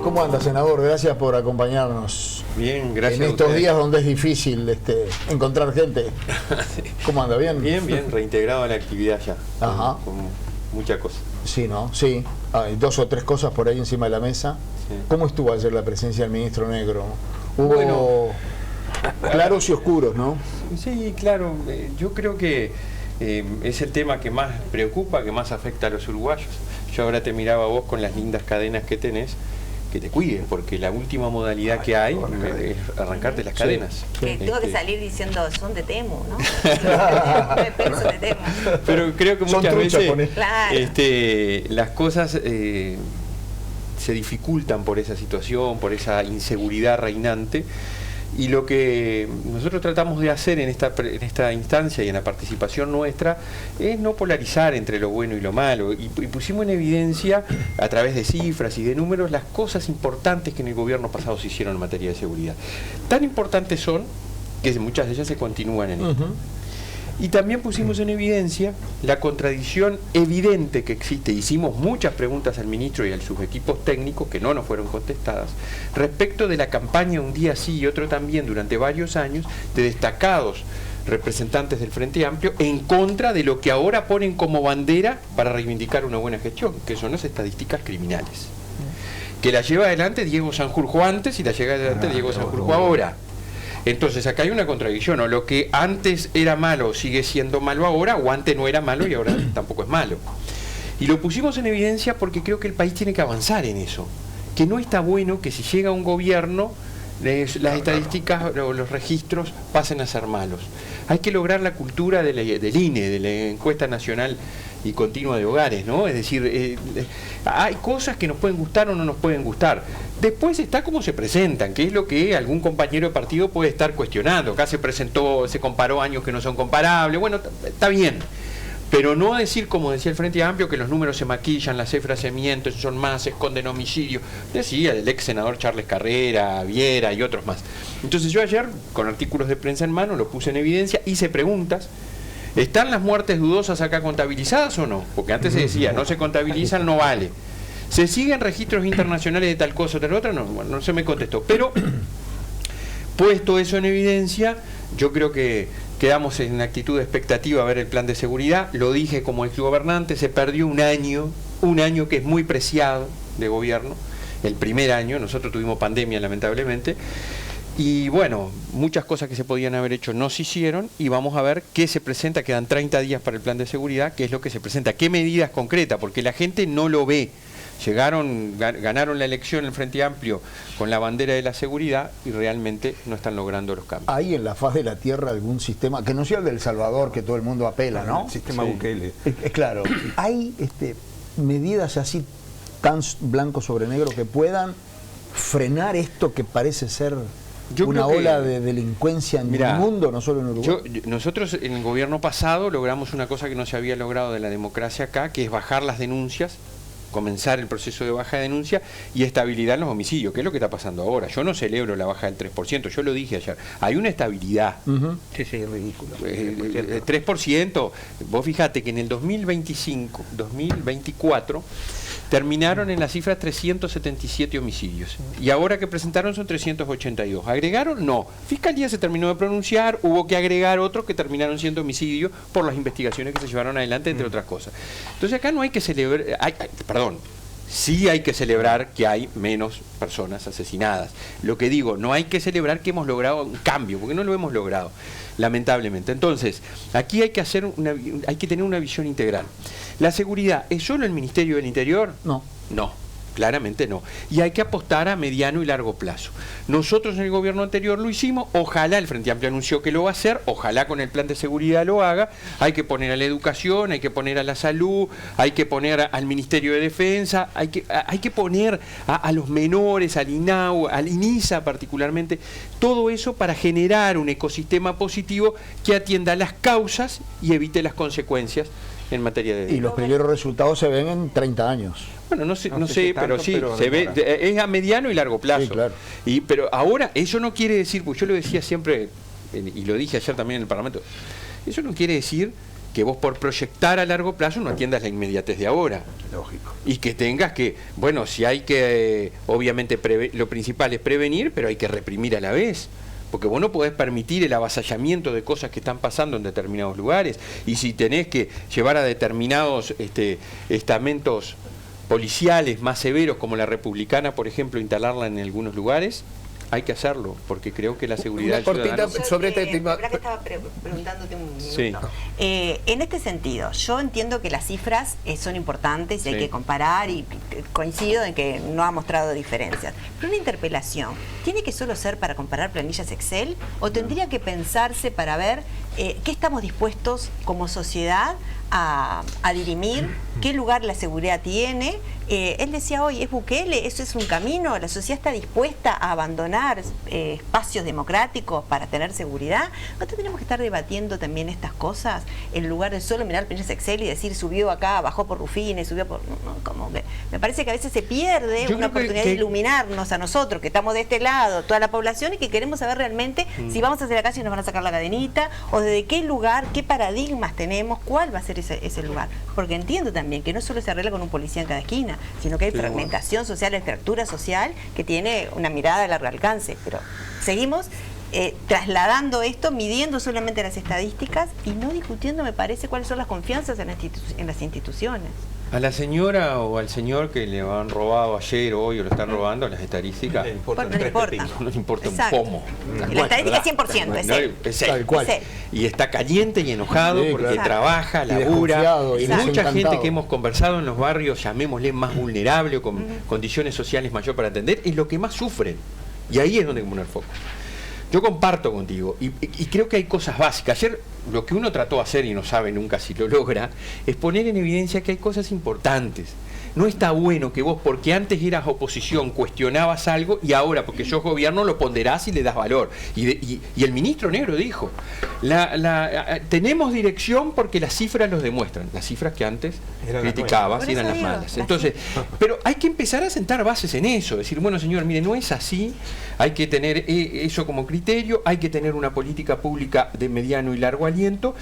¿Cómo anda, senador? Gracias por acompañarnos. Bien, gracias. En estos días donde es difícil encontrar gente. Sí. ¿Cómo anda? ¿Bien? Bien, reintegrado a la actividad ya. Ajá. Con muchas cosas. Sí, ¿no? Sí. Hay 2 o 3 cosas por ahí encima de la mesa. Sí. ¿Cómo estuvo ayer la presencia del ministro Negro? Hubo Bueno, claros y oscuros, ¿no? Sí, claro. Yo creo que es el tema que más preocupa, que más afecta a los uruguayos. Yo ahora te miraba a vos con las lindas cadenas que tenés, que te cuides, porque la última modalidad que hay es arrancarte las cadenas. Que tengo que salir diciendo, son de Temu, ¿no? Pero son de Temu. Pero creo que muchas veces Claro. las cosas se dificultan por esa situación, por esa inseguridad reinante. Y lo que nosotros tratamos de hacer en esta instancia y en la participación nuestra es no polarizar entre lo bueno y lo malo. Y pusimos en evidencia, a través de cifras y de números, las cosas importantes que en el gobierno pasado se hicieron en materia de seguridad. Tan importantes son que muchas de ellas se continúan en esto. Y también pusimos en evidencia la contradicción evidente que existe. Hicimos muchas preguntas al ministro y a sus equipos técnicos que no nos fueron contestadas respecto de la campaña un día sí y otro también durante varios años de destacados representantes del Frente Amplio en contra de lo que ahora ponen como bandera para reivindicar una buena gestión, que son las estadísticas criminales. Que la lleva adelante Diego Sanjurjo antes y la lleva adelante Diego Sanjurjo ahora. Entonces acá hay una contradicción, o lo que antes era malo sigue siendo malo ahora, o antes no era malo y ahora tampoco es malo. Y lo pusimos en evidencia porque creo que el país tiene que avanzar en eso, que no está bueno que si llega un gobierno las estadísticas o los registros pasen a ser malos. Hay que lograr la cultura del INE, de la Encuesta Nacional y Continua de Hogares, ¿no? Es decir, hay cosas que nos pueden gustar o no nos pueden gustar. Después está cómo se presentan, que es lo que algún compañero de partido puede estar cuestionando. Acá se comparó años que no son comparables. Bueno, está bien. Pero no decir, como decía el Frente Amplio, que los números se maquillan, las cifras se mienten, son más, se esconden homicidios. Decía el ex senador Charles Carrera, Viera y otros más. Entonces yo ayer, con artículos de prensa en mano, lo puse en evidencia, hice preguntas. ¿Están las muertes dudosas acá contabilizadas o no? Porque antes se decía, no se contabilizan, no vale. ¿Se siguen registros internacionales de tal cosa o tal otra? No, bueno, no se me contestó. Pero, puesto eso en evidencia, yo creo que quedamos en actitud de expectativa a ver el plan de seguridad. Lo dije como exgobernante, se perdió un año que es muy preciado de gobierno, el primer año. Nosotros tuvimos pandemia lamentablemente. Y bueno, muchas cosas que se podían haber hecho no se hicieron y vamos a ver qué se presenta. Quedan 30 días para el plan de seguridad, qué es lo que se presenta, qué medidas concretas, porque la gente no lo ve. Ganaron la elección el Frente Amplio con la bandera de la seguridad y realmente no están logrando los cambios. ¿Hay en la faz de la tierra algún sistema, que no sea el del Salvador, que todo el mundo apela, ¿no? El sistema Bukele. Claro. ¿Hay medidas así tan blanco sobre negro que puedan frenar esto que parece ser una ola de delincuencia en el mundo, no solo en Uruguay? Nosotros en el gobierno pasado logramos una cosa que no se había logrado de la democracia acá, que es bajar las denuncias, comenzar el proceso de baja de denuncia y estabilidad en los homicidios, que es lo que está pasando ahora. Yo no celebro la baja del 3%, yo lo dije ayer. Hay una estabilidad. Sí, es ridículo. El 3%, vos fíjate que en el 2024 terminaron en la cifra 377 homicidios. Y ahora que presentaron son 382. ¿Agregaron? No. Fiscalía se terminó de pronunciar, hubo que agregar otros que terminaron siendo homicidios por las investigaciones que se llevaron adelante, entre otras cosas. Entonces acá no hay que celebrar, sí hay que celebrar que hay menos personas asesinadas. Lo que digo, no hay que celebrar que hemos logrado un cambio, porque no lo hemos logrado, lamentablemente. Entonces, aquí hay que tener una visión integral. ¿La seguridad es solo el Ministerio del Interior? No. No, claramente no. Y hay que apostar a mediano y largo plazo. Nosotros en el gobierno anterior lo hicimos, ojalá el Frente Amplio anunció que lo va a hacer, ojalá con el plan de seguridad lo haga. Hay que poner a la educación, hay que poner a la salud, hay que poner al Ministerio de Defensa, hay que poner a los menores, al INAU, al INISA particularmente, todo eso para generar un ecosistema positivo que atienda las causas y evite las consecuencias en materia de... Y los primeros resultados se ven en 30 años. Bueno, no sé, pero sí, se ve, es a mediano y largo plazo. Sí, claro. Pero ahora, eso no quiere decir, pues yo lo decía siempre, y lo dije ayer también en el Parlamento, eso no quiere decir que vos por proyectar a largo plazo no atiendas la inmediatez de ahora. Lógico. Y que tengas que, bueno, si hay que, obviamente lo principal es prevenir, pero hay que reprimir a la vez. Porque vos no podés permitir el avasallamiento de cosas que están pasando en determinados lugares. Y si tenés que llevar a determinados estamentos policiales más severos, como la republicana, por ejemplo, instalarla en algunos lugares, hay que hacerlo, porque creo que la seguridad Una cortita ciudadana... sobre este tema. La verdad que estaba preguntándote un minuto. Sí. En este sentido, yo entiendo que las cifras son importantes y hay Sí. que comparar, y coincido en que no ha mostrado diferencias. Pero una interpelación, ¿tiene que solo ser para comparar planillas Excel o tendría que pensarse para ver qué estamos dispuestos como sociedad a dirimir, qué lugar la seguridad tiene? Él decía hoy, ¿es Bukele? ¿Eso es un camino? ¿La sociedad está dispuesta a abandonar espacios democráticos para tener seguridad? Nosotros tenemos que estar debatiendo también estas cosas en lugar de solo mirar planillas Excel y decir subió acá, bajó por Rufines, subió por... No, como que me parece que a veces se pierde una oportunidad de iluminarnos a nosotros, que estamos de este lado, toda la población, y que queremos saber realmente si vamos a hacer la calle y nos van a sacar la cadenita, o desde qué lugar, qué paradigmas tenemos, cuál va a ser ese lugar. Porque entiendo también que no solo se arregla con un policía en cada esquina, sino que hay fragmentación social, hay fractura social que tiene una mirada de largo alcance. Pero seguimos trasladando esto, midiendo solamente las estadísticas y no discutiendo, me parece, cuáles son las confianzas en las instituciones. A la señora o al señor que le han robado ayer o hoy o lo están robando las estadísticas, No le importa, Bueno, no le importa. no le importa Exacto. un pomo. La estadística es 100%, es él. Es él. Tal cual. Es él. Y está caliente y enojado Sí, porque claro. trabaja, Y labura. desconfiado, Y y mucha desencantado. gente que hemos conversado en los barrios, llamémosle más vulnerable, con condiciones sociales mayor para atender, es lo que más sufren. Y ahí es donde hay que poner foco. Yo comparto contigo y creo que hay cosas básicas. Ayer lo que uno trató de hacer, y no sabe nunca si lo logra, es poner en evidencia que hay cosas importantes. No está bueno que vos, porque antes eras oposición, cuestionabas algo, y ahora, porque sos gobierno, lo ponderás y le das valor. Y el ministro Negro dijo, tenemos dirección porque las cifras los demuestran. Las cifras que antes Eran las criticabas Por y eran eso las digo, malas. las Entonces, pero hay que empezar a sentar bases en eso. Decir, bueno, señor, mire, no es así. Hay que tener eso como criterio, hay que tener una política pública de mediano y largo aliento.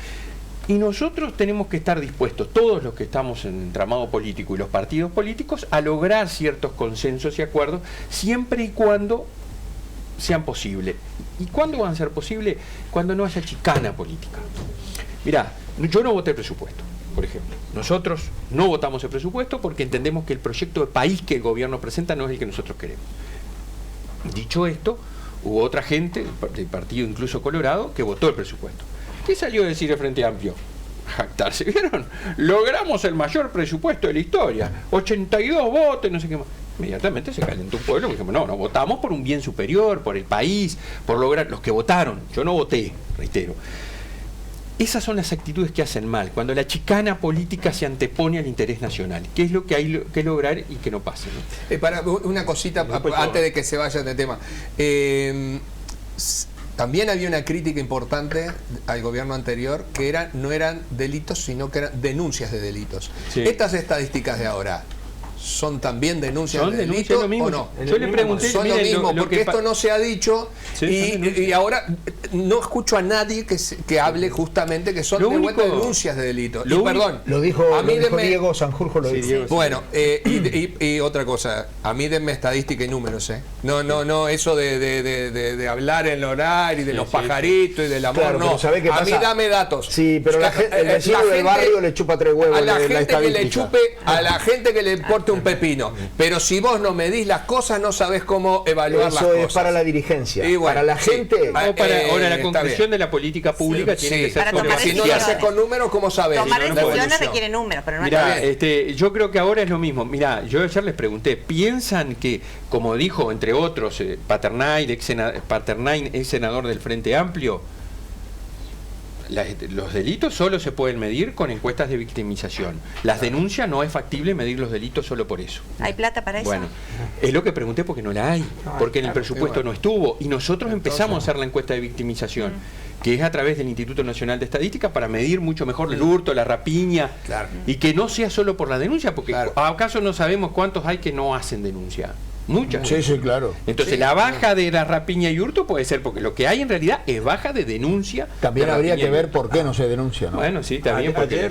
Y nosotros tenemos que estar dispuestos, todos los que estamos en el entramado político y los partidos políticos, a lograr ciertos consensos y acuerdos, siempre y cuando sean posibles. ¿Y cuándo van a ser posibles? Cuando no haya chicana política. Mirá, yo no voté el presupuesto, por ejemplo. Nosotros no votamos el presupuesto porque entendemos que el proyecto de país que el gobierno presenta no es el que nosotros queremos. Dicho esto, hubo otra gente, del partido incluso Colorado, que votó el presupuesto. ¿Qué salió a decir el Frente Amplio? Jactarse, ¿vieron? Logramos el mayor presupuesto de la historia, 82 votos, no sé qué más. Inmediatamente se calentó un pueblo, porque dijimos, no, votamos por un bien superior, por el país, por lograr, los que votaron, yo no voté, reitero. Esas son las actitudes que hacen mal, cuando la chicana política se antepone al interés nacional, que es lo que hay que lograr y que no pase, ¿no? Para una cosita, antes de que se vaya de tema. También había una crítica importante al gobierno anterior, que no eran delitos, sino que eran denuncias de delitos. Sí. Estas estadísticas de ahora, ¿son también denuncias de delitos lo mismo. o no? Yo le pregunté, Son lo miren, mismo, porque esto no se ha dicho, Sí, y ahora no escucho a nadie que hable justamente que son Lo de vuelta único- denuncias de delitos. lo Y perdón, Lo dijo, a mí lo dijo denme- Diego Sanjurjo, lo Sí, dijo. Diego. Bueno, y otra cosa, a mí denme estadística y números, ¿eh? No, eso de hablar en el horario y de los pajaritos y del amor, Claro, no. pero ¿sabe qué a mí pasa? dame datos. Sí, pero el vecino La del gente- barrio le chupa 3 huevos a la la gente que le estadística. chupe, a la gente que le importe un pepino. Pero si vos no medís las cosas, no sabés cómo evaluar las Eso cosas. es para la dirigencia. Y bueno, para la sí. gente... Ah, Ahora la está conclusión bien. de la política pública tiene que ser Para sobre tomar Si no lo decisiones. haces con números, ¿cómo sabés? Tomar la decisiones evolución? requiere números, pero no Mirá, bien. yo creo que ahora es lo mismo. Mirá, yo ayer les pregunté, ¿piensan que, como dijo, entre otros, Paternain, ex senador del Frente Amplio, los delitos solo se pueden medir con encuestas de victimización? Las denuncias no es factible medir los delitos solo por eso. ¿Hay plata para eso? Bueno, es lo que pregunté porque no la hay, porque en el presupuesto no estuvo. Y nosotros empezamos a hacer la encuesta de victimización, que es a través del Instituto Nacional de Estadística para medir mucho mejor el hurto, la rapiña, Claro. y que no sea solo por la denuncia, porque Claro. ¿acaso no sabemos cuántos hay que no hacen denuncia? Muchas. Sí, sí, claro. Entonces Sí. la baja de la rapiña y hurto puede ser porque lo que hay en realidad es baja de denuncia. También de habría rapiña que y ver hurto. por qué no se denuncia, ¿no? Bueno, sí, también porque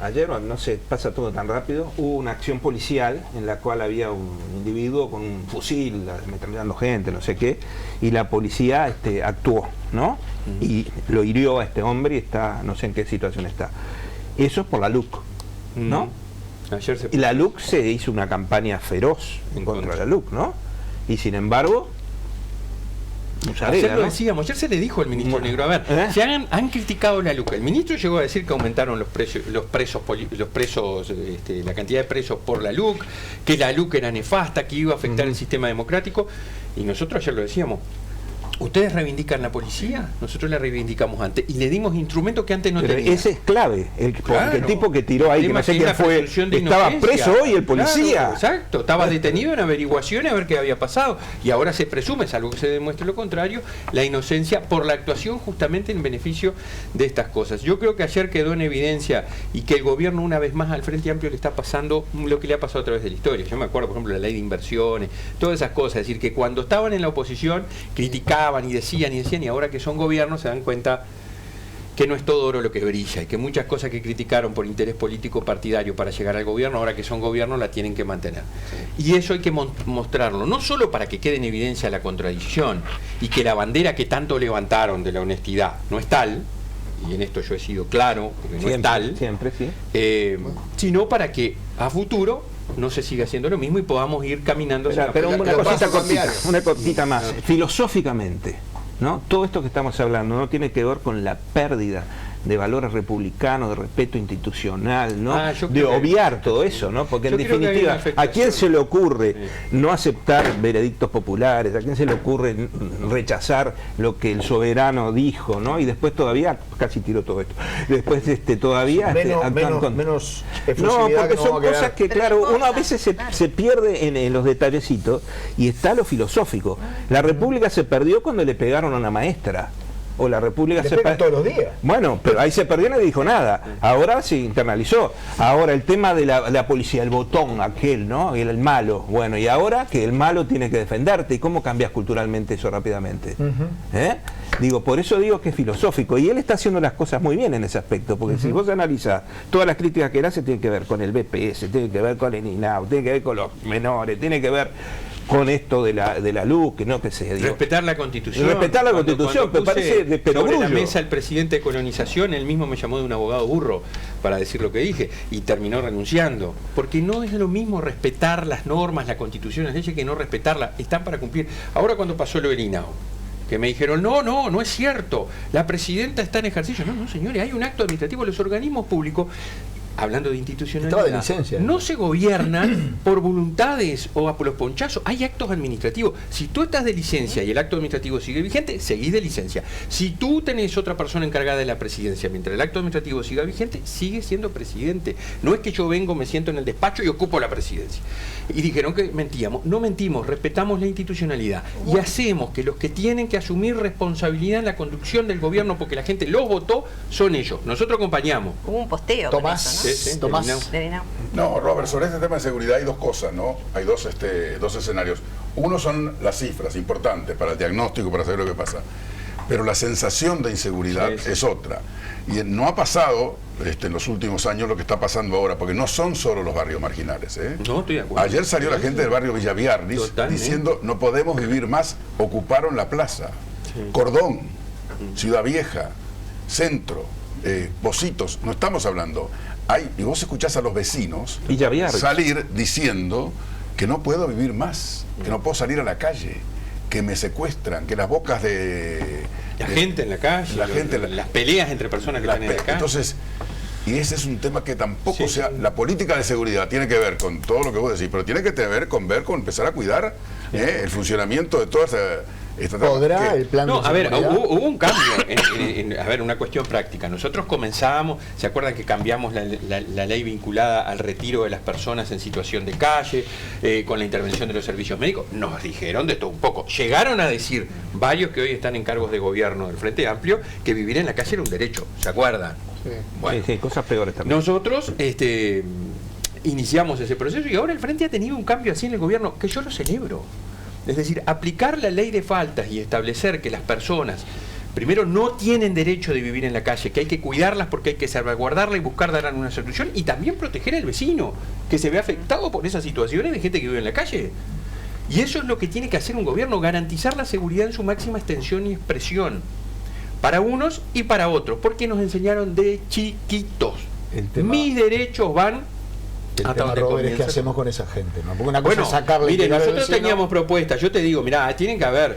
Ayer, no sé, pasa todo tan rápido, hubo una acción policial en la cual había un individuo con un fusil, ametrallando gente, no sé qué, y la policía actuó, ¿no? Y lo hirió a este hombre y está, no sé en qué situación está. Eso es por la LUC, ¿no? Ayer se Y la LUC se hizo una campaña feroz en contra de la LUC, ¿no? Y sin embargo, Ayer lo ¿no? decíamos, ayer se le dijo al ministro Bueno, Negro, a ver, ¿eh? se han criticado la LUC. El ministro llegó a decir que aumentaron los presos, la cantidad de presos por la LUC, que la LUC era nefasta, que iba a afectar el sistema democrático, y nosotros ayer lo decíamos. Ustedes reivindican la policía, nosotros la reivindicamos antes y le dimos instrumentos que antes no Pero teníamos. ese es clave, porque Claro. el tipo que tiró ahí, que no sé Es la quién fue, presunción de estaba inocencia. preso hoy el policía. Claro, exacto, estaba detenido en averiguaciones a ver qué había pasado. Y ahora se presume, salvo que se demuestre lo contrario, la inocencia por la actuación justamente en beneficio de estas cosas. Yo creo que ayer quedó en evidencia y que el gobierno una vez más al Frente Amplio le está pasando lo que le ha pasado a través de la historia. Yo me acuerdo, por ejemplo, la ley de inversiones, todas esas cosas. Es decir, que cuando estaban en la oposición criticaban y decían, y ahora que son gobiernos se dan cuenta que no es todo oro lo que brilla y que muchas cosas que criticaron por interés político partidario para llegar al gobierno, ahora que son gobiernos la tienen que mantener. Y eso hay que mostrarlo, no solo para que quede en evidencia la contradicción y que la bandera que tanto levantaron de la honestidad no es tal, y en esto yo he sido claro, porque no es tal, Siempre, sí. sino para que a futuro no se siga haciendo lo mismo y podamos ir caminando hacia Pero la una política. cosita cortita, cambiar. una cortita más. Filosóficamente, ¿no? Todo esto que estamos hablando no tiene que ver con la pérdida de valores republicanos, de respeto institucional, ¿no? Yo De creo que- obviar todo eso, ¿no? Porque en yo creo que hay definitiva, una afectación. ¿a quién se le ocurre no aceptar veredictos populares? ¿A quién se le ocurre rechazar lo que el soberano dijo, ¿no? Y después todavía, casi tiró todo esto, después todavía actúan menos no, efusividad porque que son vamos a quedar. cosas que, Pero claro, no importa, uno a veces se pierde en los detallecitos y está lo filosófico. La República se perdió cuando le pegaron a una maestra. O la República Le se pegan perdió. todos los días. Bueno, pero ahí se perdió y no dijo nada. Ahora se internalizó. Ahora el tema de la policía, el botón aquel, ¿no? El malo. Bueno, y ahora que el malo tiene que defenderte. ¿Y cómo cambias culturalmente eso rápidamente? ¿Eh? Digo, por eso digo que es filosófico. Y él está haciendo las cosas muy bien en ese aspecto. Porque si vos analizás todas las críticas que él hace, tiene que ver con el BPS, tiene que ver con el INAU, tiene que ver con los menores, tiene que ver con esto de la luz, que no que se digo. Respetar la Constitución. Respetar la Constitución, cuando me parece de sobre la perogrullo. mesa el presidente de colonización, él mismo me llamó de un abogado burro para decir lo que dije y terminó renunciando. Porque no es lo mismo respetar las normas, la Constitución, las leyes, que no respetarlas. Están para cumplir. Ahora cuando pasó lo del INAO, que me dijeron, no es cierto, la presidenta está en ejercicio. No, señores, hay un acto administrativo, los organismos públicos, hablando de institucionalidad, Estaba de licencia. no se gobiernan por voluntades o por los ponchazos, hay actos administrativos. Si tú estás de licencia y el acto administrativo sigue vigente, seguís de licencia. Si tú tenés otra persona encargada de la presidencia, mientras el acto administrativo siga vigente, sigue siendo presidente. No es que yo vengo, me siento en el despacho y ocupo la presidencia. Y dijeron que mentíamos. No mentimos, respetamos la institucionalidad y hacemos que los que tienen que asumir responsabilidad en la conducción del gobierno, porque la gente los votó, son ellos. Nosotros acompañamos. Hubo un posteo con Tomás, eso, Sí, Tomás. del INAU. ¿no? Del INAU. No, Robert, sobre este tema de seguridad hay dos cosas, ¿no? Hay dos escenarios. Uno son las cifras importantes para el diagnóstico, para saber lo que pasa. Pero la sensación de inseguridad Sí. es otra. Y no ha pasado en los últimos años lo que está pasando ahora, porque no son solo los barrios marginales, ¿eh? No, estoy de acuerdo. Ayer salió la gente del barrio Villaviarnis Totalmente. diciendo no podemos vivir más, ocuparon la plaza, Cordón, Ciudad Vieja, Centro, Pocitos, no estamos hablando. Y vos escuchás a los vecinos Villaviarnis. salir diciendo que no puedo vivir más, que no puedo salir a la calle, que me secuestran, que las bocas de... La gente en la calle, la gente, las peleas entre personas que están en la calle. Entonces, y ese es un tema que tampoco Sí. sea... La política de seguridad tiene que ver con todo lo que vos decís, pero tiene que ver con empezar a cuidar el funcionamiento de toda esta ¿Podrá que- el plan No, de a ver, seguridad? hubo un cambio, a ver, una cuestión práctica. Nosotros comenzábamos, ¿se acuerdan que cambiamos la ley vinculada al retiro de las personas en situación de calle, con la intervención de los servicios médicos? Nos dijeron de todo un poco. Llegaron a decir varios que hoy están en cargos de gobierno del Frente Amplio que vivir en la calle era un derecho, ¿se acuerdan? Bueno, Sí, cosas peores también. nosotros, iniciamos ese proceso y ahora el Frente ha tenido un cambio así en el gobierno que yo lo celebro. Es decir, aplicar la ley de faltas y establecer que las personas primero no tienen derecho de vivir en la calle, que hay que cuidarlas porque hay que salvaguardarlas y buscar dar una solución, y también proteger al vecino que se ve afectado por esas situaciones de gente que vive en la calle. Y eso es lo que tiene que hacer un gobierno, garantizar la seguridad en su máxima extensión y expresión, para unos y para otros, porque nos enseñaron de chiquitos. Mis derechos van el tema, Robert, es qué hacemos con esa gente, ¿no? Porque una cosa es sacarle. Mire, nosotros teníamos propuestas, yo te digo, mirá, tienen que haber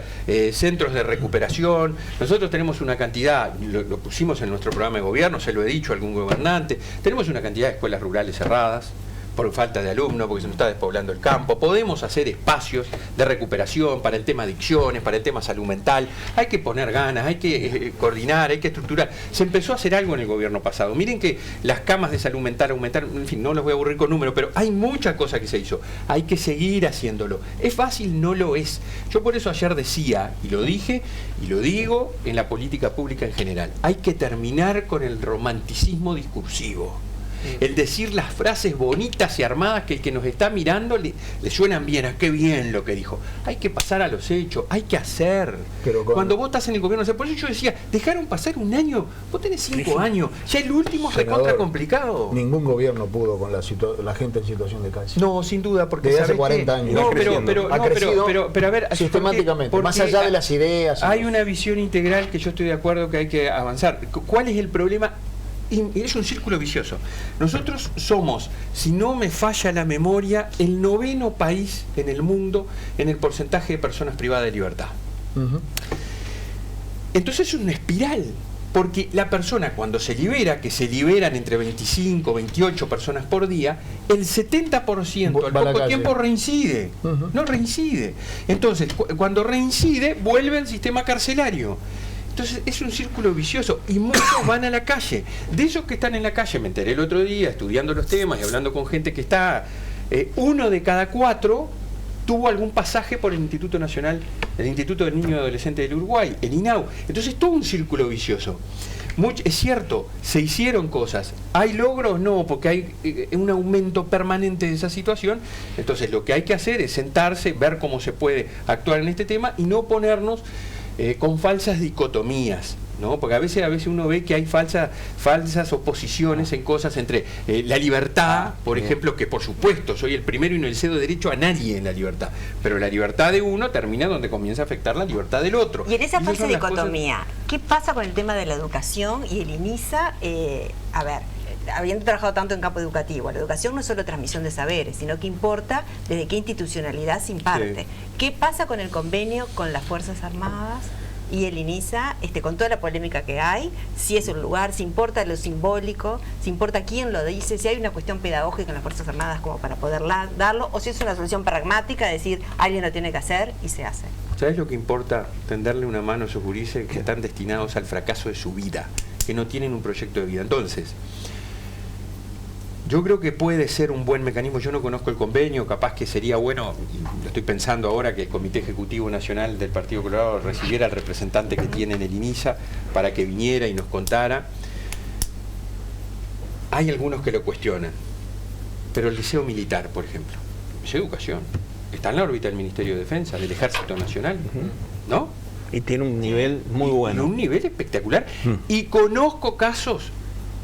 centros de recuperación, nosotros tenemos una cantidad, lo pusimos en nuestro programa de gobierno, se lo he dicho a algún gobernante, tenemos una cantidad de escuelas rurales cerradas, por falta de alumnos, porque se nos está despoblando el campo. Podemos hacer espacios de recuperación para el tema adicciones, para el tema salud mental. Hay que poner ganas, hay que coordinar, hay que estructurar. Se empezó a hacer algo en el gobierno pasado. Miren que las camas de salud mental aumentaron, en fin, no los voy a aburrir con números, pero hay mucha cosa que se hizo. Hay que seguir haciéndolo. ¿Es fácil? No lo es. Yo por eso ayer decía, y lo dije, y lo digo en la política pública en general, hay que terminar con el romanticismo discursivo. El decir las frases bonitas y armadas que el que nos está mirando le suenan bien, qué bien lo que dijo. Hay que pasar a los hechos, hay que hacer. Cuando vos estás en el gobierno, por eso yo decía, dejaron pasar un año, vos tenés 5 años, ya el último es recontra complicado. Ningún gobierno pudo con la gente en situación de calle. No, sin duda, porque desde hace 40 años. No, pero a ver, sistemáticamente, más allá de las ideas. Hay una visión integral que yo estoy de acuerdo que hay que avanzar. ¿Cuál es el problema? Es un círculo vicioso. Nosotros somos, si no me falla la memoria, el 9º país en el mundo en el porcentaje de personas privadas de libertad. Entonces es una espiral, porque la persona cuando se libera, que se liberan entre 25, 28 personas por día, el 70% al poco tiempo reincide. No reincide. Entonces, cuando reincide, vuelve al sistema carcelario. Entonces es un círculo vicioso y muchos van a la calle. De esos que están en la calle, me enteré el otro día estudiando los temas y hablando con gente que está, 1 de cada 4 tuvo algún pasaje por el Instituto Nacional, el Instituto del Niño y Adolescente del Uruguay, el INAU. Entonces todo un círculo vicioso. Es cierto, se hicieron cosas. ¿Hay logros? No, porque hay un aumento permanente de esa situación. Entonces lo que hay que hacer es sentarse, ver cómo se puede actuar en este tema y no ponernos con falsas dicotomías, ¿no? Porque a veces uno ve que hay falsas oposiciones en cosas entre la libertad, por ejemplo, que por supuesto soy el primero y no le cedo derecho a nadie en la libertad, pero la libertad de uno termina donde comienza a afectar la libertad del otro. Y en esa falsa dicotomía, ¿qué pasa con el tema de la educación y el INISA? A ver, habiendo trabajado tanto en campo educativo, la educación no es solo transmisión de saberes, sino que importa desde qué institucionalidad se imparte. Sí. ¿Qué pasa con el convenio con las Fuerzas Armadas y el INISA, con toda la polémica que hay? Si es un lugar, si importa lo simbólico, si importa quién lo dice, si hay una cuestión pedagógica en las Fuerzas Armadas como para poder darlo, o si es una solución pragmática, de decir, alguien lo tiene que hacer y se hace. ¿Sabes lo que importa? Tenderle una mano a esos gurises que están destinados al fracaso de su vida, que no tienen un proyecto de vida. Entonces, yo creo que puede ser un buen mecanismo. Yo no conozco el convenio, capaz que sería bueno, lo estoy pensando ahora, que el Comité Ejecutivo Nacional del Partido Colorado recibiera al representante que tiene en el INISA para que viniera y nos contara. Hay algunos que lo cuestionan, pero el Liceo Militar, por ejemplo, el Liceo de Educación, está en la órbita del Ministerio de Defensa, del Ejército Nacional, ¿no? Y tiene un nivel muy bueno. Un nivel espectacular. Y conozco casos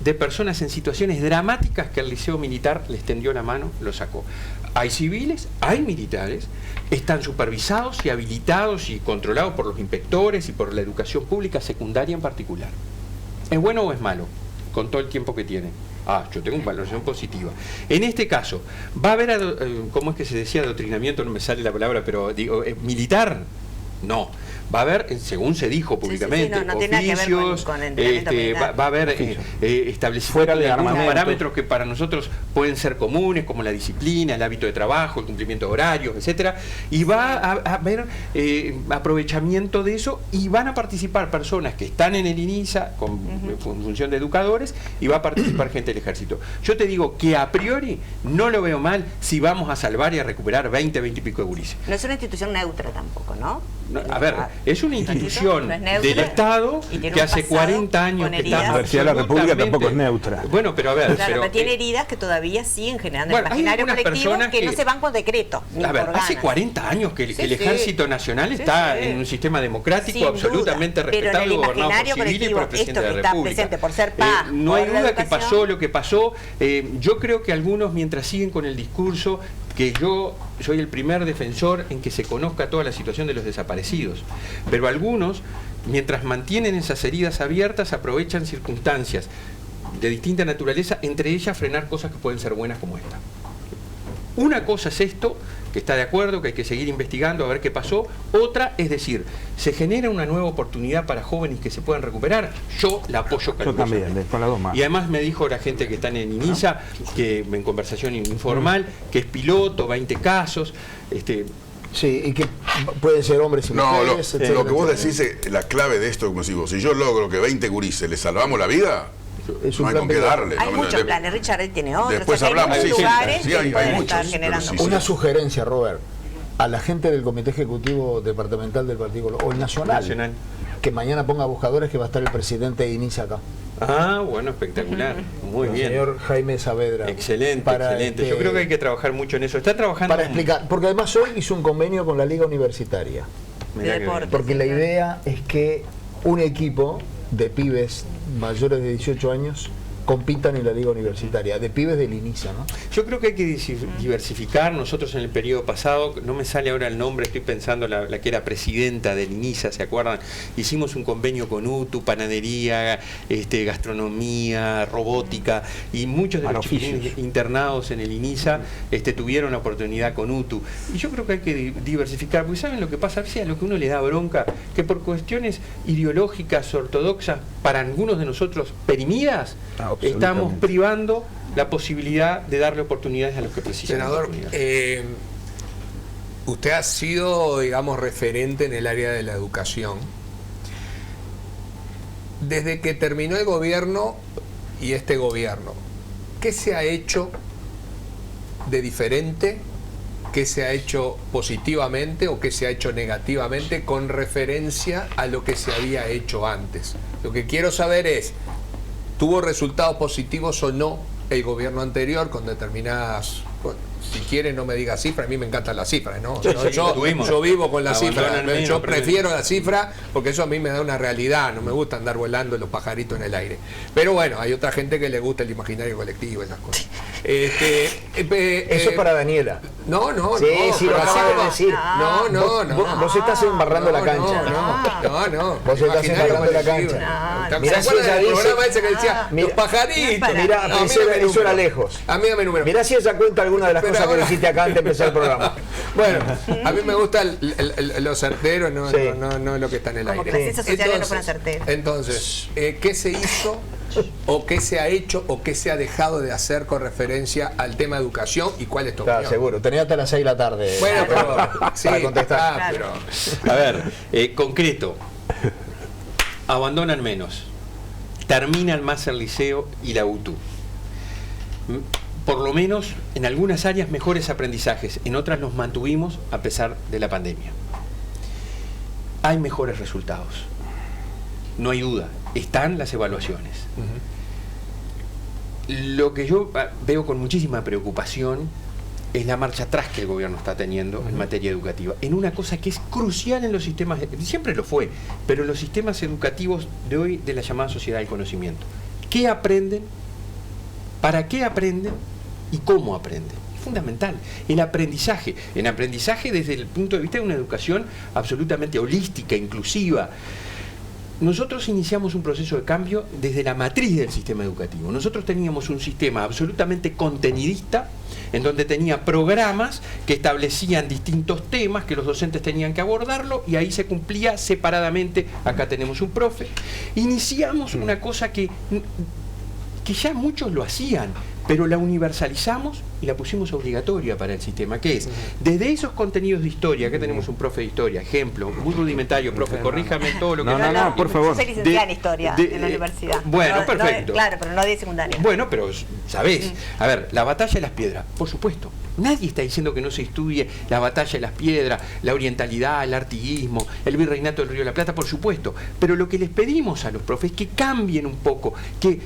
de personas en situaciones dramáticas que el Liceo Militar les tendió la mano, lo sacó. Hay civiles, hay militares, están supervisados y habilitados y controlados por los inspectores y por la educación pública secundaria en particular. ¿Es bueno o es malo? Con todo el tiempo que tiene. Yo tengo una valoración positiva. En este caso, ¿va a haber, cómo es que se decía, adoctrinamiento? No me sale la palabra, pero digo, militar. No. Va a haber, según se dijo públicamente, oficios, va a haber establecimiento de algunos parámetros que para nosotros pueden ser comunes, como la disciplina, el hábito de trabajo, el cumplimiento de horarios, etcétera, y va a haber aprovechamiento de eso, y van a participar personas que están en el INISA con función de educadores, y va a participar gente del ejército. Yo te digo que a priori no lo veo mal si vamos a salvar y a recuperar 20 y pico de gurises. No es una institución neutra tampoco, ¿no? A ver, es una institución no es neutra, del Estado y tiene que un hace pasado 40 años con que heridas. está La Universidad de la República tampoco es neutra. Bueno, pero a ver, Claro, pero, pero tiene heridas que todavía siguen generando bueno, el hay imaginario algunas colectivo personas que no que- se van con decreto, ni a ver, por hace ganas. 40 años que el Sí, Ejército Nacional Sí, está sí. en un sistema democrático Sin absolutamente duda, pero en el respetado, gobernado por imaginario civiles y por el colectivo, presidente esto de que la está República. presente por ser paz, No hay por la duda que educación. pasó lo que pasó. Yo creo que algunos, mientras siguen con el discurso, que yo soy el primer defensor en que se conozca toda la situación de los desaparecidos, pero algunos, mientras mantienen esas heridas abiertas, aprovechan circunstancias de distinta naturaleza, entre ellas frenar cosas que pueden ser buenas como esta. Una cosa es esto, que está de acuerdo, que hay que seguir investigando a ver qué pasó. Otra es decir, se genera una nueva oportunidad para jóvenes que se puedan recuperar. Yo la apoyo Yo calurosamente. también, con las dos manos. Y además me dijo la gente que está en INISA, que en conversación informal, que es piloto, 20 casos. Sí, y que pueden ser hombres y No, mujeres, etcétera, lo que vos etcétera. decís, la clave de esto, como digo, si yo logro que 20 gurises les salvamos la vida, Es no un hay plan con qué piloto. darle. Hay ¿no? muchos planes, Richard tiene otros, Después o sea, hablamos, hay sí, muchos sí, lugares sí, que hay pueden muchos, estar pero generando. sí. Una sugerencia, Robert, a la gente del Comité Ejecutivo Departamental del Partido o el Nacional, que mañana ponga buscadores, que va a estar el presidente de INISA acá. Ah, bueno, espectacular. Muy el bien. señor Jaime Saavedra. Excelente, excelente. que- Yo creo que hay que trabajar mucho en eso. Está trabajando para explicar, porque además hoy hizo un convenio con la Liga Universitaria, Mirá de que deporte. bien. porque la idea es que un equipo de pibes mayores de 18 años compitan en la Liga Universitaria, de pibes del INISA, ¿no? Yo creo que hay que diversificar. Nosotros en el periodo pasado, no me sale ahora el nombre, estoy pensando la que era presidenta del INISA, ¿se acuerdan? Hicimos un convenio con UTU, panadería, gastronomía, robótica, y muchos de los chiquilines internados en el INISA tuvieron la oportunidad con UTU. Y yo creo que hay que diversificar, porque ¿saben lo que pasa? A veces a lo que uno le da bronca, que por cuestiones ideológicas, ortodoxas, para algunos de nosotros perimidas, estamos privando la posibilidad de darle oportunidades a los que precisan. Senador, usted ha sido, digamos, referente en el área de la educación. Desde que terminó el gobierno y este gobierno, ¿qué se ha hecho de diferente? ¿Qué se ha hecho positivamente o qué se ha hecho negativamente con referencia a lo que se había hecho antes? Lo que quiero saber es, ¿tuvo resultados positivos o no el gobierno anterior con determinadas... Bueno, si quiere no me diga cifras, a mí me encantan las cifras, ¿no? Yo vivo con las cifras, yo prefiero la cifra porque eso a mí me da una realidad, no me gusta andar volando los pajaritos en el aire. Pero bueno, hay otra gente que le gusta el imaginario colectivo, esas cosas. Eso es para Daniela. No, Sí, sí, lo pero así acabas de como- decir. No. Vos estás embarrando la cancha. No. Vos estás Imaginario embarrando la colectivo. cancha. ¿Se Mirá si acuerdan ella del dice- programa ese que decía Mira, los pajaritos? Mirá, A mí eso dame era número. lejos. A mí dame número. Mirá si ella cuenta alguna de las Pero cosas que ahora- dijiste acá antes de empezar el programa. Bueno, a mí me gusta lo certero, no, Sí. no lo que está en el Como aire. que las ciencias sociales no fueran certeras. Entonces, ¿qué se hizo o qué se ha hecho o qué se ha dejado de hacer con referencia al tema educación y cuál es tu Está opinión? seguro, tenía hasta las 6 de la tarde. Bueno, pero sí, para contestar. Claro. pero A ver, concreto. Abandonan menos. Terminan más el liceo y la UTU. Por lo menos en algunas áreas mejores aprendizajes, en otras nos mantuvimos a pesar de la pandemia. Hay mejores resultados. No hay duda. Están las evaluaciones. Lo que yo veo con muchísima preocupación es la marcha atrás que el gobierno está teniendo en materia educativa, en una cosa que es crucial en los sistemas, siempre lo fue, pero en los sistemas educativos de hoy de la llamada sociedad del conocimiento. ¿Qué aprenden? ¿Para qué aprenden? ¿Y cómo aprenden? Es fundamental. El aprendizaje desde el punto de vista de una educación absolutamente holística, inclusiva. Nosotros iniciamos un proceso de cambio desde la matriz del sistema educativo. Nosotros teníamos un sistema absolutamente contenidista, en donde tenía programas que establecían distintos temas que los docentes tenían que abordarlo y ahí se cumplía separadamente. Acá tenemos un profe. Iniciamos una cosa que ya muchos lo hacían, pero la universalizamos y la pusimos obligatoria para el sistema, que es, desde esos contenidos de historia, que tenemos un profe de historia, ejemplo, muy rudimentario, profe, corríjame todo lo que... No, por favor. Yo soy licenciada en historia en la universidad. Bueno, No, perfecto. claro, pero no de secundaria. Bueno, pero, ¿sabés? A ver, la batalla de las piedras, por supuesto. Nadie está diciendo que no se estudie la batalla de las piedras, la orientalidad, el artiguismo, el virreinato del Río de la Plata, por supuesto. Pero lo que les pedimos a los profes es que cambien un poco, que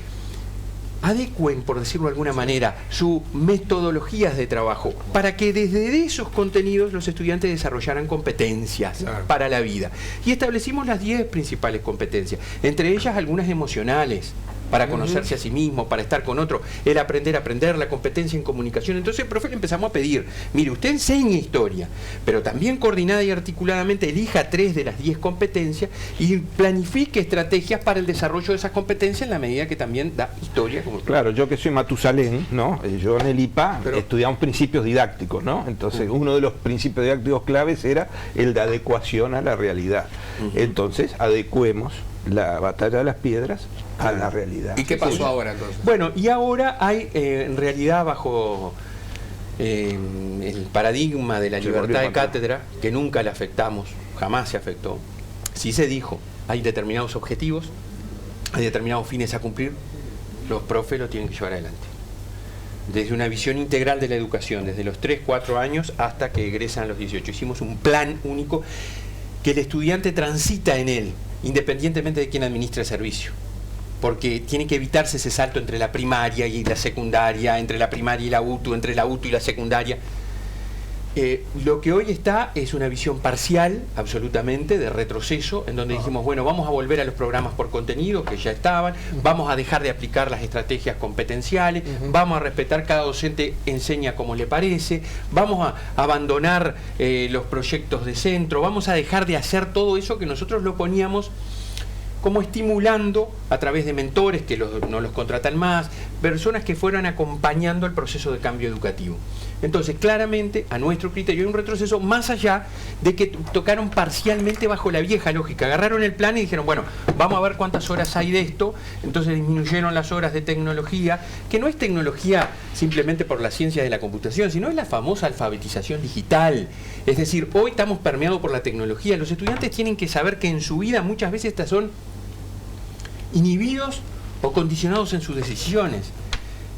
adecuen, por decirlo de alguna manera, sus metodologías de trabajo para que desde esos contenidos los estudiantes desarrollaran competencias para la vida. Y establecimos las 10 principales competencias, entre ellas algunas emocionales, para conocerse a sí mismo, para estar con otro, el aprender a aprender, la competencia en comunicación. Entonces el profe le empezamos a pedir, mire, usted enseña historia, pero también coordinada y articuladamente elija 3 de las 10 competencias y planifique estrategias para el desarrollo de esas competencias en la medida que también da historia. Como claro, yo que soy Matusalén, ¿no? Yo en el IPA estudiamos principios didácticos, ¿no? Entonces uno de los principios didácticos claves era el de adecuación a la realidad. Entonces adecuemos la batalla de las piedras a la realidad. ¿Y qué pasó ahora entonces? Bueno, y ahora hay en realidad bajo el paradigma de la libertad de cátedra, que nunca le afectamos, jamás se afectó, sí se dijo, hay determinados objetivos, hay determinados fines a cumplir, los profes lo tienen que llevar adelante. Desde una visión integral de la educación, desde los 3, 4 años hasta que egresan a los 18. Hicimos un plan único que el estudiante transita en él, independientemente de quién administra el servicio, porque tiene que evitarse ese salto entre la primaria y la secundaria, entre la primaria y la UTU, entre la UTU y la secundaria. Lo que hoy está es una visión parcial, absolutamente, de retroceso, en donde dijimos, bueno, vamos a volver a los programas por contenido que ya estaban, vamos a dejar de aplicar las estrategias competenciales, vamos a respetar, cada docente enseña como le parece, vamos a abandonar los proyectos de centro, vamos a dejar de hacer todo eso que nosotros lo poníamos como estimulando a través de mentores que no los contratan más, personas que fueran acompañando el proceso de cambio educativo. Entonces, claramente, a nuestro criterio, hay un retroceso más allá de que tocaron parcialmente bajo la vieja lógica. Agarraron el plan y dijeron, bueno, vamos a ver cuántas horas hay de esto, entonces disminuyeron las horas de tecnología, que no es tecnología simplemente por la ciencia de la computación, sino es la famosa alfabetización digital. Es decir, hoy estamos permeados por la tecnología. Los estudiantes tienen que saber que en su vida muchas veces estas son inhibidos o condicionados en sus decisiones.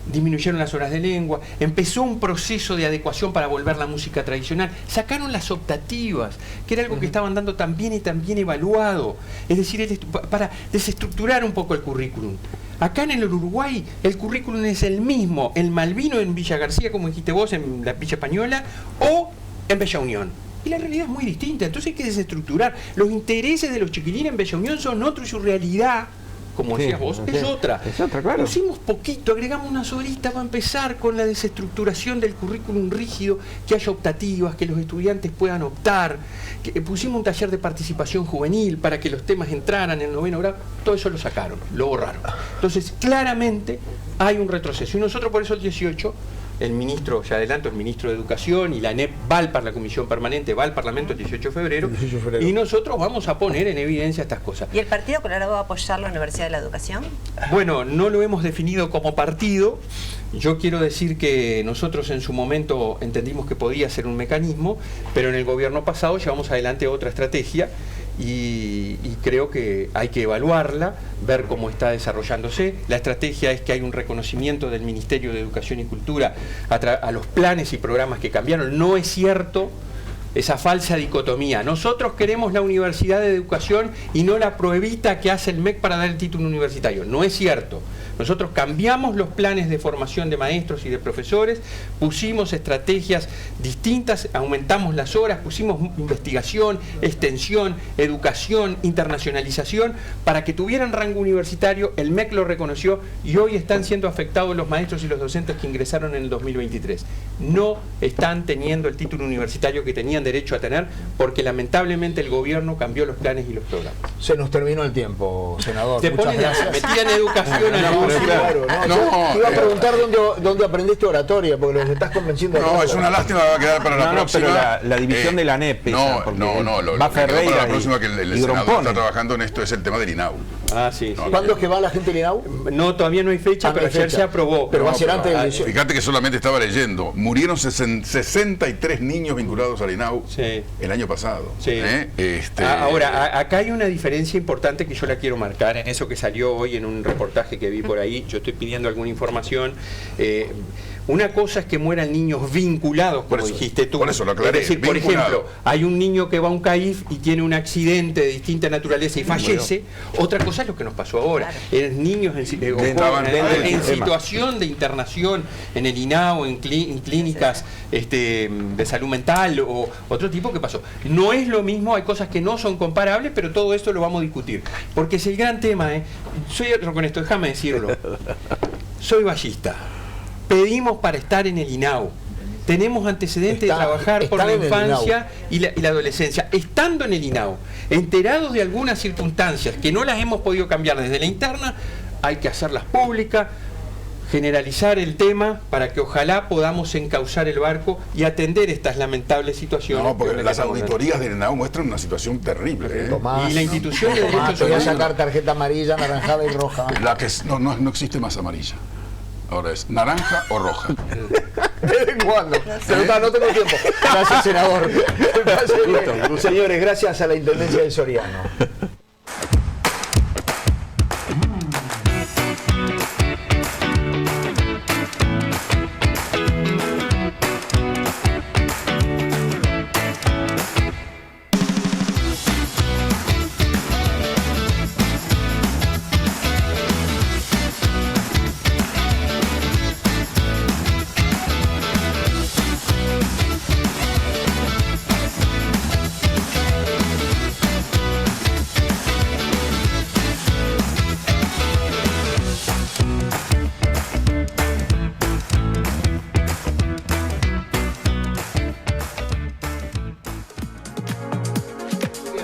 Disminuyeron las horas de lengua, empezó un proceso de adecuación para volver la música tradicional, sacaron las optativas, que era algo que estaban dando tan bien y tan bien evaluado, es decir, para desestructurar un poco el currículum. Acá en el Uruguay el currículum es el mismo, el Malvino en Villa García, como dijiste vos, en la Villa Española, o en Bella Unión. Y la realidad es muy distinta, entonces hay que desestructurar. Los intereses de los chiquilines en Bella Unión son otros y su realidad, como decías vos, es otra. Es otra, claro. Pusimos poquito, agregamos unas horitas para empezar con la desestructuración del currículum rígido, que haya optativas, que los estudiantes puedan optar, que pusimos un taller de participación juvenil para que los temas entraran en el 9º grado, todo eso lo sacaron, lo borraron. Entonces, claramente hay un retroceso. Y nosotros por eso el 18, el ministro, ya adelanto, el ministro de Educación y la ANEP va la Comisión Permanente, va al Parlamento el 18 de febrero, y nosotros vamos a poner en evidencia estas cosas. ¿Y el Partido Colorado va a apoyar la Universidad de la Educación? Bueno, no lo hemos definido como partido. Yo quiero decir que nosotros en su momento entendimos que podía ser un mecanismo, pero en el gobierno pasado llevamos adelante otra estrategia y creo que hay que evaluarla, ver cómo está desarrollándose. La estrategia es que hay un reconocimiento del Ministerio de Educación y Cultura a los planes y programas que cambiaron. No es cierto esa falsa dicotomía. Nosotros queremos la Universidad de Educación y no la pruebita que hace el MEC para dar el título universitario. No es cierto. Nosotros cambiamos los planes de formación de maestros y de profesores, pusimos estrategias distintas, aumentamos las horas, pusimos investigación, extensión, educación, internacionalización, para que tuvieran rango universitario. El MEC lo reconoció y hoy están siendo afectados los maestros y los docentes que ingresaron en el 2023. No están teniendo el título universitario que tenían derecho a tener, porque lamentablemente el gobierno cambió los planes y los programas. Se nos terminó el tiempo, senador. Te ponen metida en educación a la claro, te iba a preguntar dónde aprendiste oratoria, porque los estás convenciendo. No, es una lástima, va a quedar para la próxima. Pero la división de la ANEP. Va Ferreira para la próxima, que el senador está trabajando en esto, es el tema del INAU. Ah, sí. ¿Cuándo es que va la gente del INAU? No, todavía no hay fecha, pero ayer se aprobó. Pero va a ser antes del 18. Fíjate que solamente estaba leyendo, murieron 63 niños vinculados al INAU el año pasado. Sí. Ahora, acá hay una diferencia importante que yo la quiero marcar en eso que salió hoy en un reportaje que vi por ahí. Yo estoy pidiendo alguna información. Una cosa es que mueran niños vinculados, como dijiste tú. Por eso lo aclaré. Es decir, por vinculado. ejemplo, hay un niño que va a un CAIF y tiene un accidente de distinta naturaleza y fallece. Otra cosa es lo que nos pasó ahora. Eran niños en situación de internación en el INAO, en clínicas de salud mental o otro tipo que pasó. No es lo mismo, hay cosas que no son comparables, pero todo esto lo vamos a discutir. Porque es el gran tema, soy otro con esto, déjame decirlo. Soy ballista. Pedimos para estar en el INAO. Tenemos antecedentes de trabajar por la infancia y la adolescencia. Estando en el INAO, enterados de algunas circunstancias que no las hemos podido cambiar desde la interna, hay que hacerlas públicas, generalizar el tema para que ojalá podamos encauzar el barco y atender estas lamentables situaciones. No, porque las auditorías del INAO muestran una situación terrible. Tomás, y la institución de derechos voy a humanos. sacar tarjeta amarilla, naranjada y roja. La que no existe más amarilla. Ahora es naranja o roja. ¿Desde cuándo? Pero no tengo tiempo. Gracias, senador. Señores, gracias a la Intendencia de Soriano.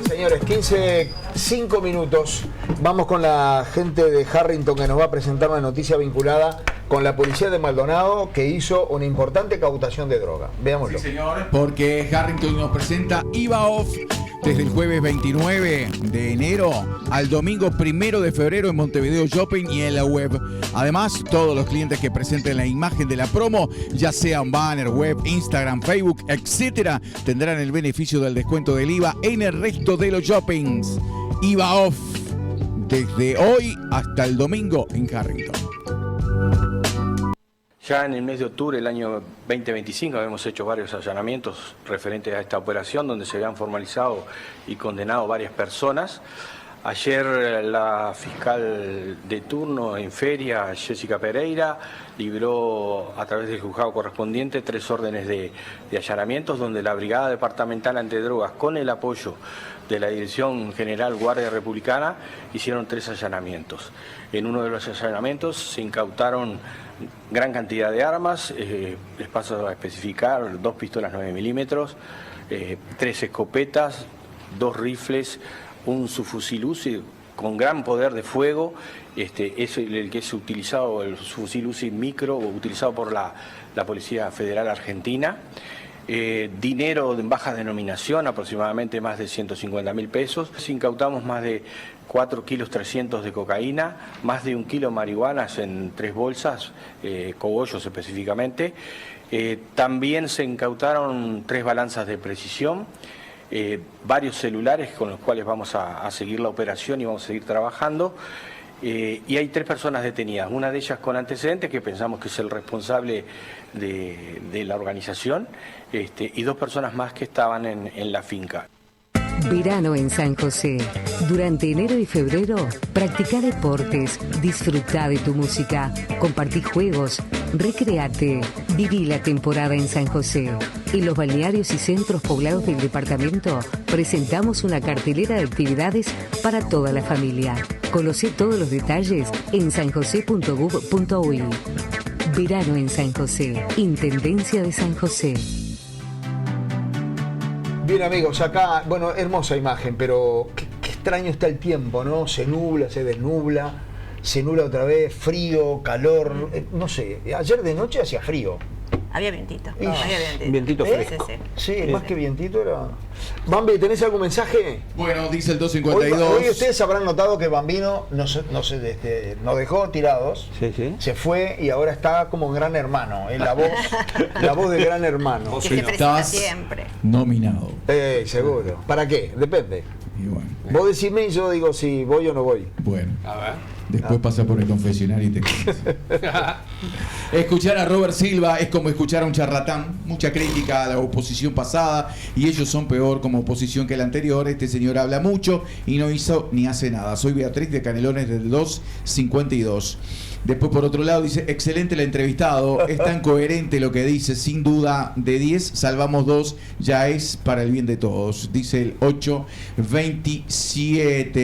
Señores, 5 minutos. Vamos con la gente de Harrington que nos va a presentar una noticia vinculada con la policía de Maldonado que hizo una importante cautación de droga. Veámoslo. Sí, señor, porque Harrington nos presenta IVA Off desde el jueves 29 de enero al domingo 1 de febrero en Montevideo Shopping y en la web. Además, todos los clientes que presenten la imagen de la promo, ya sea un banner, web, Instagram, Facebook, etcétera, tendrán el beneficio del descuento del IVA en el resto de los shoppings. IVA Off desde hoy hasta el domingo en Harrington. Ya en el mes de octubre del año 2025 habíamos hecho varios allanamientos referentes a esta operación donde se habían formalizado y condenado varias personas. Ayer la fiscal de turno en feria, Jessica Pereira, libró a través del juzgado correspondiente 3 órdenes de allanamientos donde la Brigada Departamental Antidrogas, con el apoyo de la Dirección General Guardia Republicana, hicieron 3 allanamientos. En uno de los allanamientos se incautaron gran cantidad de armas, les paso a especificar: 2 pistolas 9 milímetros, 3 escopetas, 2 rifles, un subfusil UCI con gran poder de fuego, es el que es utilizado, el subfusil UCI micro, utilizado por la Policía Federal Argentina. Dinero en baja denominación, aproximadamente más de 150.000 pesos. Incautamos más de 4 kilos 300 de cocaína, más de 1 kilo de marihuanas en 3 bolsas, cogollos específicamente. También se incautaron 3 balanzas de precisión, varios celulares con los cuales vamos a seguir la operación y vamos a seguir trabajando. Y hay 3 personas detenidas, una de ellas con antecedentes que pensamos que es el responsable de la organización, y 2 personas más que estaban en la finca. Verano en San José. Durante enero y febrero, practica deportes, disfruta de tu música, compartí juegos, recreate, viví la temporada en San José. En los balnearios y centros poblados del departamento presentamos una cartelera de actividades para toda la familia. Conocé todos los detalles en sanjose.gov.uy. Verano en San José. Intendencia de San José. Bien, amigos, acá, bueno, hermosa imagen, pero qué extraño está el tiempo, ¿no? Se nubla, se desnubla, se nubla otra vez, frío, calor, no sé, ayer de noche hacía frío. Había vientito. Y- Había Vientito fresco. Sí. Sí, más que vientito era... Bambi, ¿tenés algún mensaje? Bueno, dice el Hoy 252. ustedes habrán notado que Bambino nos dejó tirados, Sí, sí. se fue y ahora está como un gran hermano, la voz de gran hermano. Que se presenta Estás siempre. nominado. Seguro. ¿Para qué? Depende. Y bueno, Vos decime y yo digo si voy o no voy. bueno. A ver. Después pasa por el confesionario y te quedas. Escuchar a Robert Silva es como escuchar a un charlatán. Mucha crítica a la oposición pasada y ellos son peor como oposición que la anterior. Este señor habla mucho y no hizo ni hace nada. Soy Beatriz de Canelones del 252. Después, por otro lado, dice: excelente el entrevistado, es tan coherente lo que dice, sin duda, de 10 salvamos 2, ya es para el bien de todos, dice el 827.